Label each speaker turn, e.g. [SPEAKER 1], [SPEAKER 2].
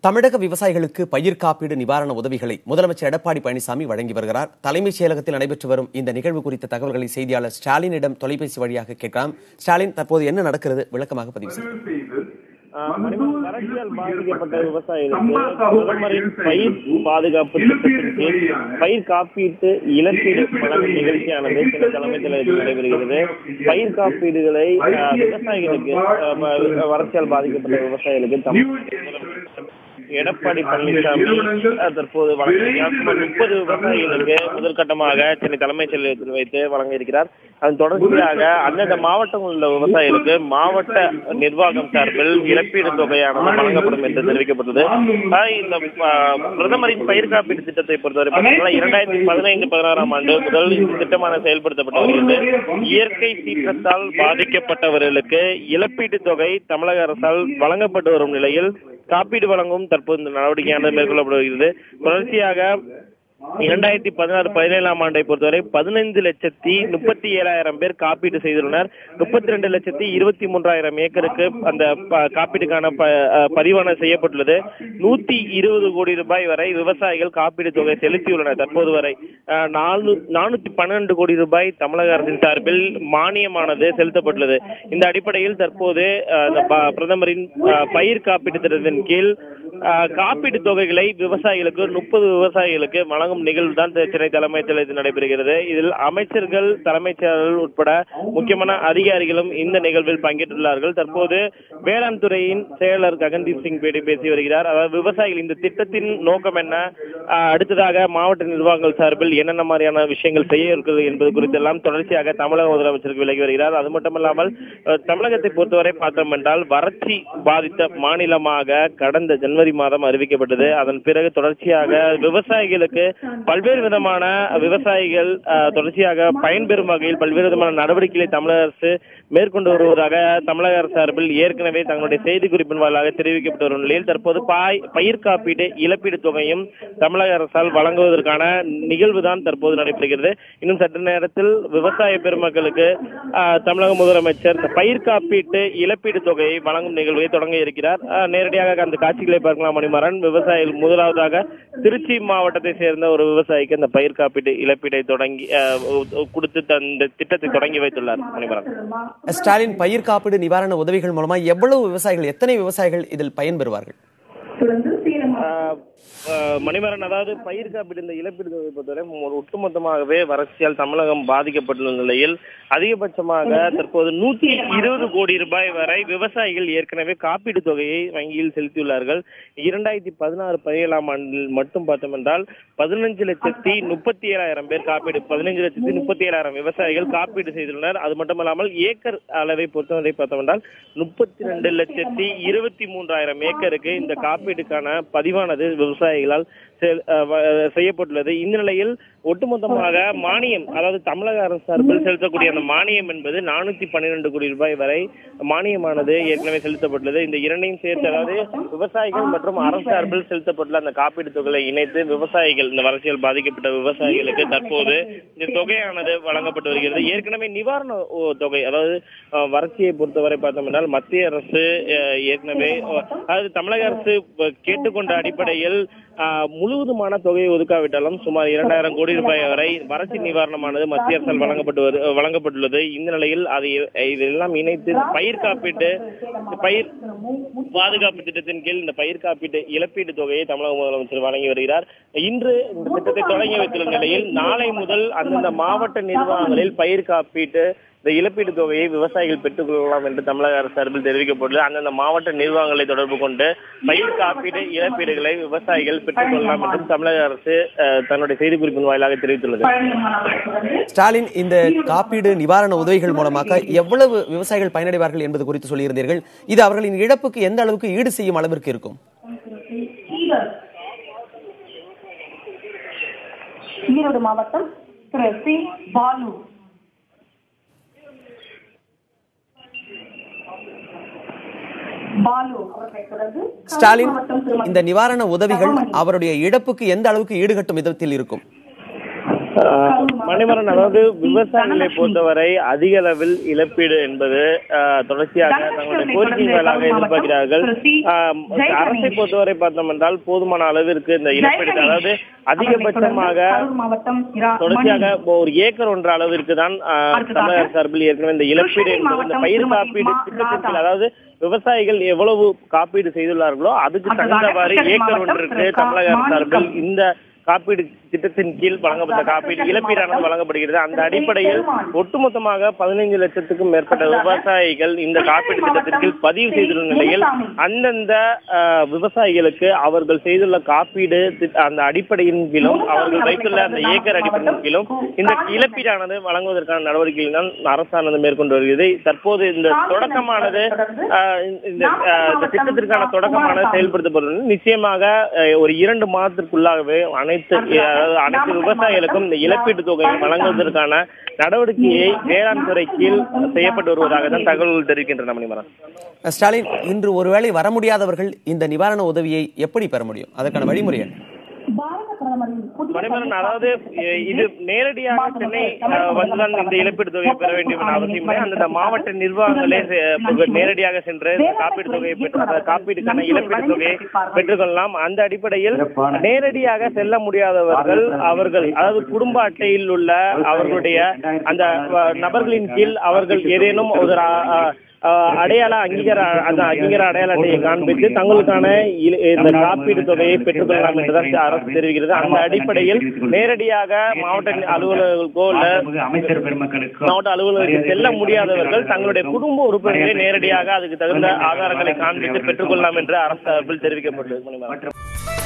[SPEAKER 1] தமிழக விவசாயிகளுக்கு பயிர் காப்பீடு நிவாரண உதவிகளை முதலமைச்சர் எடப்பாடி பழனிசாமி வழங்கி வருகிறார். தலைமைச் செயலகத்தில் நடைபெற்று வரும் இந்த நிகழ்வு குறித்த தகவல்களை செய்தியாளர் ஸ்டாலினிடம் தொலைபேசி வழியாக கேட்கலாம். ஸ்டாலின், தற்போது என்ன நடக்கிறது? விளக்கமாக பதிவு செய்யுங்கள்.
[SPEAKER 2] வறட்சியால் பாதிக்கப்பட்ட விவசாயிகளுக்கு பிரதமரின் பயிர் பாதுகாப்பு திட்டத்தின் கீழ் பயிர் காப்பீட்டு இழப்பீடு வழங்கும் நிகழ்ச்சியானது சில தலைமை செயலகத்தில் நடைபெறுகிறது. பயிர் காப்பீடுகளை விவசாயிகளுக்கு வறட்சியால் பாதிக்கப்பட்ட விவசாயிகளுக்கு எடப்பாடி பழனிசாமி தற்போது வழங்குகிறார். 30 விவசாயிகளுக்கு முதற்கட்டமாக சென்னை தலைமைச் செயலகத்தில் வைத்து வழங்க இருக்கிறார். அதன் தொடர்ச்சியாக அந்தந்த மாவட்டங்களில் உள்ள விவசாயிகளுக்கு மாவட்ட நிர்வாகம் சார்பில் இழப்பீடு தொகையானது வழங்கப்படும் என்று தெரிவிக்கப்பட்டது. இந்த பிரதமரின் பயிர் காப்பீடு திட்டத்தை பொறுத்தவரை 2015-16 ஆண்டு முதல் இந்த திட்டமான செயல்படுத்தப்பட்டு வருகிறது. இயற்கை சீற்றத்தால் பாதிக்கப்பட்டவர்களுக்கு இழப்பீட்டு தொகை தமிழக அரசால் வழங்கப்பட்டு வரும் நிலையில் காப்பீடு வழங்கும் தற்போது இந்த நடவடிக்கையானது மேற்கொள்ளப்பட்டு வருகிறது. தொடர்ச்சியாக 2016-17 ஆண்டை பொறுத்தவரை 15,37,000 பேர் காப்பீடு செய்துள்ளனர். 32,23,000 ஏக்கருக்கு அந்த காப்பீடுக்கான பதிவான செய்யப்பட்டுள்ளது. 120 கோடி ரூபாய் வரை விவசாயிகள் காப்பீடு தொகை செலுத்தியுள்ளனர். தற்போது வரை 412 கோடி ரூபாய் தமிழக அரசின் சார்பில் மானியமானது செலுத்தப்பட்டுள்ளது. இந்த அடிப்படையில் தற்போது பிரதமரின் பயிர் காப்பீட்டு திட்டத்தின் கீழ் காப்பீடு தொகைகளை விவசாயிகளுக்கு 30 விவசாயிகளுக்கு வழங்கும் நிகழ்வு தான் சென்னை தலைமைச் செயலகத்தில் நடைபெறுகிறது. இதில் அமைச்சர்கள், தலைமைச் செயலர்கள் உட்பட முக்கியமான அதிகாரிகளும் இந்த நிகழ்வில் பங்கேற்றுள்ளார்கள். தற்போது வேளாண் துறையின் செயலர் ககன்தீப் சிங் பேடி பேசி வருகிறார். அதாவது விவசாயிகள் இந்த திட்டத்தின் நோக்கம் என்ன, அடுத்ததாக மாவட்ட நிர்வாகங்கள் சார்பில் என்னென்ன மாதிரியான விஷயங்கள் செய்ய இருக்கிறது என்பது குறித்தெல்லாம் தொடர்ச்சியாக தமிழக முதலமைச்சருக்கு விலகி வருகிறார். அது மட்டுமல்லாமல் தமிழகத்தை பொறுத்தவரை பார்த்தோம் என்றால் வறட்சி பாதித்த மாநிலமாக கடந்த ஜனவரி மாதம் அறிவிக்கப்பட்டது. அதன் பிறகு தொடர்ச்சியாக விவசாயிகளுக்கு பல்வேறு விதமான விவசாயிகள் தொடர்ச்சியாக பயன்பெறும் வகையில் பல்வேறு விதமான நடவடிக்கைகளை தமிழக அரசு மேற்கொண்டு வருவதாக தமிழக அரசு சார்பில் ஏற்கனவே தங்களுடைய செய்தி குறிப்பின் வாயிலாக தெரிவிக்கப்பட்டு வரும் நிலையில் தற்போது பயிர் காப்பீடு இழப்பீடு தொகையும் தமிழக அரசால் வழங்குவதற்கான நிகழ்வு தான் தற்போது நடைபெறுகிறது. இன்னும் சற்று நேரத்தில் விவசாய பெருமக்களுக்கு தமிழக முதலமைச்சர் பயிர் காப்பீட்டு இழப்பீடு தொகையை வழங்கும் நிகழ்வை தொடங்க இருக்கிறார். நேரடியாக அந்த காட்சிகளை பார்க்கலாம். மணிமாறன், விவசாயிகள் முதலாவதாக திருச்சி மாவட்டத்தை சேர்ந்த ஒரு விவசாயிக்கு அந்த பயிர் காப்பீட்டு இழப்பீட்டை தொடங்கி கொடுத்து அந்த திட்டத்தை தொடங்கி வைத்துள்ளார். மணிமாறன்,
[SPEAKER 1] ஸ்டாலின், பயிர் காப்பீடு நிவாரண உதவிகள் மூலமா எவ்வளவு விவசாயிகள், எத்தனை விவசாயிகள் இதில் பயன்பெறுவார்கள்?
[SPEAKER 2] மணிமாறன், அதாவது பயிர் காப்பீடு இந்த இழப்பீடு தொகை பொறுத்தவரை ஒட்டுமொத்தமாகவே வறட்சியால் தமிழகம் பாதிக்கப்பட்டுள்ள நிலையில் அதிகபட்சமாக தற்போது 120 கோடி ரூபாய் வரை விவசாயிகள் ஏற்கனவே காப்பீடு தொகையை வங்கியில் செலுத்தியுள்ளார்கள். 2016-17 ஆண்டில் மட்டும் பார்த்தோம் என்றால் 15,37,000 பேர் காப்பீடு, 15,37,000 விவசாயிகள் காப்பீடு செய்துள்ளனர். அது மட்டுமல்லாமல் ஏக்கர் அளவை பொறுத்தவரை பார்த்தோம் என்றால் 32,23,000 ஏக்கருக்கு இந்த காப்பீடுக்கான பதிவானது விவசாயிகளால் செய்யப்பட்டுள்ளது. இந்த நிலையில் ஒட்டுமொத்தமாக மானியம், அதாவது தமிழக அரசு சார்பில் செலுத்தக்கூடிய அந்த மானியம் என்பது 412 கோடி ரூபாய் வரை மானியமானது ஏற்கனவே செலுத்தப்பட்டுள்ளது. இந்த இரண்டையும் சேர்த்து, அதாவது விவசாயிகள் மற்றும் அரசு சார்பில் செலுத்தப்பட்டுள்ள அந்த காப்பீடு தொகையை இணைத்து விவசாயிகள், இந்த வறட்சியால் பாதிக்கப்பட்ட விவசாயிகளுக்கு தற்போது இந்த தொகையானது வழங்கப்பட்டு வருகிறது. ஏற்கனவே நிவாரண தொகை, அதாவது வறட்சியை பொறுத்தவரை பார்த்தோம் என்றால் மத்திய அரசு ஏற்கனவே, அதாவது தமிழக அரசு கேட்டுக்கொண்ட அடிப்படையில் முழுவதுமான தொகையை ஒதுக்காவிட்டாலும் சுமார் 2,000 கோடி ரூபாய் வரை வறட்சி நிவாரணமானது மத்திய அரசால் வழங்கப்பட்டுள்ளது. இந்த நிலையில் இதெல்லாம் இணைத்து பயிர் காப்பீட்டு, பயிர் பாதுகாப்பு திட்டத்தின் கீழ் இந்த பயிர் காப்பீட்டு இழப்பீடு தொகையை தமிழக முதலமைச்சர் வழங்கி வருகிறார். இன்று இந்த திட்டத்தை தொடங்கி வைத்துள்ள நிலையில் நாளை முதல் அந்தந்த மாவட்ட நிர்வாகங்களில் பயிர் காப்பீட்டு இந்த இழப்பீடு தொகையை விவசாயிகள் பெற்றுக் கொள்ளலாம் என்று தமிழக அரசு சார்பில் தெரிவிக்கப்பட்டுள்ளது. அந்தந்த மாவட்ட நிர்வாகங்களை தொடர்பு கொண்டு பயிர் காப்பீடு இழப்பீடுகளை விவசாயிகள் பெற்றுக் கொள்ளலாம் என்றும் தமிழக அரசு தன்னுடைய செய்திக்குறிப்பின் வாயிலாக தெரிவித்துள்ளது.
[SPEAKER 1] ஸ்டாலின், இந்த காப்பீடு நிவாரண உதவிகள் மூலமாக எவ்வளவு விவசாயிகள் பயனடைவார்கள் என்பது குறித்து சொல்லியிருந்தீர்கள். இது அவர்களின் இழப்புக்கு எந்த அளவுக்கு ஈடு செய்யும் அளவிற்கு இருக்கும்?
[SPEAKER 3] ஈரோடு மாவட்டம் திரு சி. பாலு.
[SPEAKER 1] ஸ்டாலின், இந்த நிவாரண உதவிகள் அவருடைய இழப்புக்கு எந்த அளவுக்கு ஈடுகட்டும் விதத்தில் இருக்கும்?
[SPEAKER 2] மணிமரன், அதாவது விவசாயிகளை பொறுத்தவரை அதிக அளவில் இழப்பீடு என்பது தொடர்ச்சியாக தங்களுடைய கோரிக்கைகளாக எதிர்பார்க்கிறார்கள். அரசை பொறுத்தவரை பார்த்தோம் என்றால் போதுமான அளவிற்கு இந்த இழப்பீடு, அதாவது அதிகபட்சமாக தொடர்ச்சியாக ஒரு ஏக்கர் ஒன்ற அளவிற்கு தான் தமிழக சார்பில் ஏற்கனவே இந்த இழப்பீடு என்பது இந்த பயிர் காப்பீடு திட்டத்திற்கு, அதாவது விவசாயிகள் எவ்வளவு காப்பீடு செய்துள்ளார்களோ அதுக்கு தகுந்தவாறு ஏக்கர் ஒன்றுக்கு தமிழக சார்பில் இந்த காப்பீடு திட்டத்தின் கீழ் வழங்கப்பட்ட காப்பீடு இழப்பீடானது வழங்கப்படுகிறது. அந்த அடிப்படையில் ஒட்டுமொத்தமாக 15 லட்சத்துக்கும் மேற்பட்ட விவசாயிகள் இந்த காப்பீடு திட்டத்தின் கீழ் பதிவு செய்துள்ள நிலையில் அந்தந்த விவசாயிகளுக்கு அவர்கள் செய்துள்ள காப்பீடு அந்த அடிப்படையின் கீழும் அவர்கள் வைத்துள்ள அந்த ஏக்கர் அடிப்படையின் கீழும் இந்த இழப்பீடானது வழங்குவதற்கான நடவடிக்கைகள் தான் அரசானது மேற்கொண்டு வருகிறது. தற்போது இந்த தொடக்கமானது இந்த திட்டத்திற்கான தொடக்கமானது செயல்படுத்தப்படுவது நிச்சயமாக ஒரு 2 மாதத்திற்குள்ளாகவே அனைத்து விவசாயிகளுக்கும் இந்த இழப்பீட்டு தொகையை வழங்குவதற்கான நடவடிக்கையை வேளாண் துறை கீழ் செய்யப்பட்டு வருவதாக தான் தகவல்கள் தெரிவிக்கின்றன. மணிமரன்,
[SPEAKER 1] ஸ்டாலின், இன்று ஒருவேளை வர முடியாதவர்கள் இந்த நிவாரண உதவியை எப்படி பெற முடியும்? அதற்கான வழிமுறை என்ன?
[SPEAKER 2] மணிமரன், அதாவது இது நேரடியாக சென்னை வந்துதான் இந்த இழப்பீடு தொகையை பெற வேண்டும் என்ற அவசியம் இல்லை. அந்த மாவட்ட நிர்வாகங்களே நேரடியாக சென்று காப்பீடு தொகையை பெற்று காப்பீடுக்கான இழப்பீடு தொகையை பெற்றுக்கொள்ளலாம். அந்த அடிப்படையில் நேரடியாக செல்ல முடியாதவர்கள் அவர்கள், அதாவது குடும்ப அட்டையில் உள்ள அவர்களுடைய அந்த நபர்களின் கீழ் அவர்கள் ஏதேனும் ஒரு அடையாள அங்கீகார அடையாள அட்டையை காண்பித்து தங்களுக்கான இந்த காப்பீடு தொகையை பெற்றுக்கொள்ளலாம் என்றுதான் அரசு தெரிவிக்கிறது. அந்த அடிப்படையில் நேரடியாக மாவட்ட அலுவலர்களுக்கோ மாவட்ட அலுவலர்களுக்கு செல்ல முடியாதவர்கள் தங்களுடைய குடும்ப உறுப்பினர்களை நேரடியாக அதுக்கு தகுந்த ஆதாரங்களை காண்பித்து பெற்றுக்கொள்ளலாம் என்று அரசு தரப்பில் தெரிவிக்கப்பட்டுள்ளது.